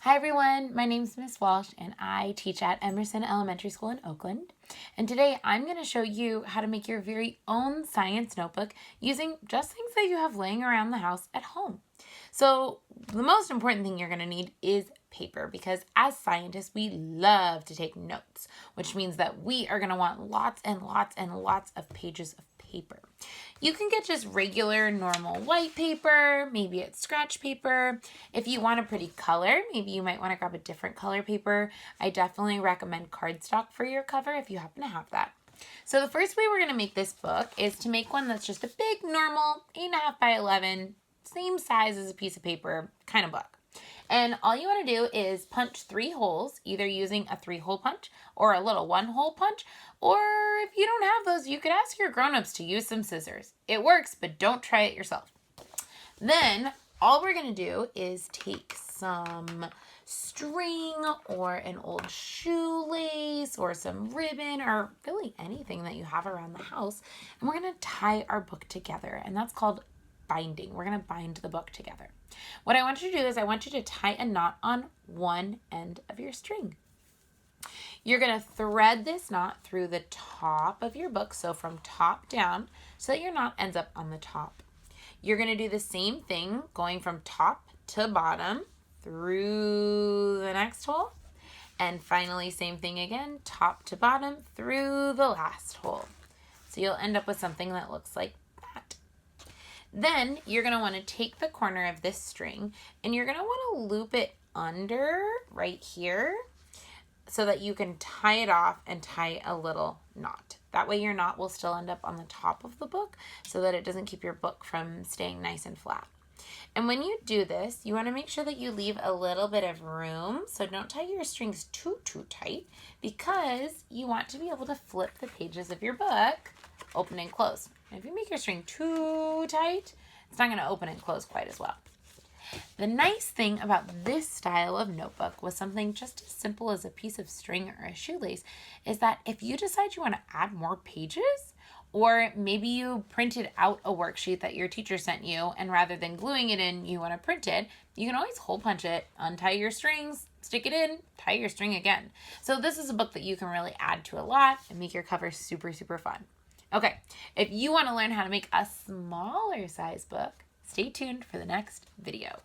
Hi everyone, my name is Miss Walsh and I teach at Emerson Elementary School in Oakland. And today I'm going to show you how to make your very own science notebook using just things that you have laying around the house at home. So the most important thing you're going to need is paper, because as scientists we love to take notes, which means that we are going to want lots and lots and lots of pages of paper. You can get just regular normal white paper, maybe it's scratch paper. If you want a pretty color, maybe you might want to grab a different color paper. I definitely recommend cardstock for your cover if you happen to have that. So the first way we're going to make this book is to make one that's just a big normal 8.5 by 11, same size as a piece of paper kind of book. And all you want to do is punch 3 holes, either using a 3-hole punch or a little 1-hole punch, or if you don't have those, you could ask your grown-ups to use some scissors. It works, but don't try it yourself. Then all we're going to do is take some string or an old shoelace or some ribbon or really anything that you have around the house, and we're going to tie our book together, and that's called binding. We're going to bind the book together. What I want you to do is I want you to tie a knot on one end of your string. You're going to thread this knot through the top of your book, so from top down, so that your knot ends up on the top. You're going to do the same thing going from top to bottom through the next hole, and finally same thing again, top to bottom through the last hole. So you'll end up with something that looks like that. Then you're going to want to take the corner of this string and you're going to want to loop it under right here so that you can tie it off and tie a little knot. That way your knot will still end up on the top of the book so that it doesn't keep your book from staying nice and flat. And when you do this, you want to make sure that you leave a little bit of room. So don't tie your strings too tight, because you want to be able to flip the pages of your book, open and close. And if you make your string too tight, it's not going to open and close quite as well. The nice thing about this style of notebook with something just as simple as a piece of string or a shoelace is that if you decide you want to add more pages, or maybe you printed out a worksheet that your teacher sent you and rather than gluing it in, you want to print it, you can always hole punch it, untie your strings, stick it in, tie your string again. So this is a book that you can really add to a lot and make your cover super fun. Okay, if you want to learn how to make a smaller size book, stay tuned for the next video.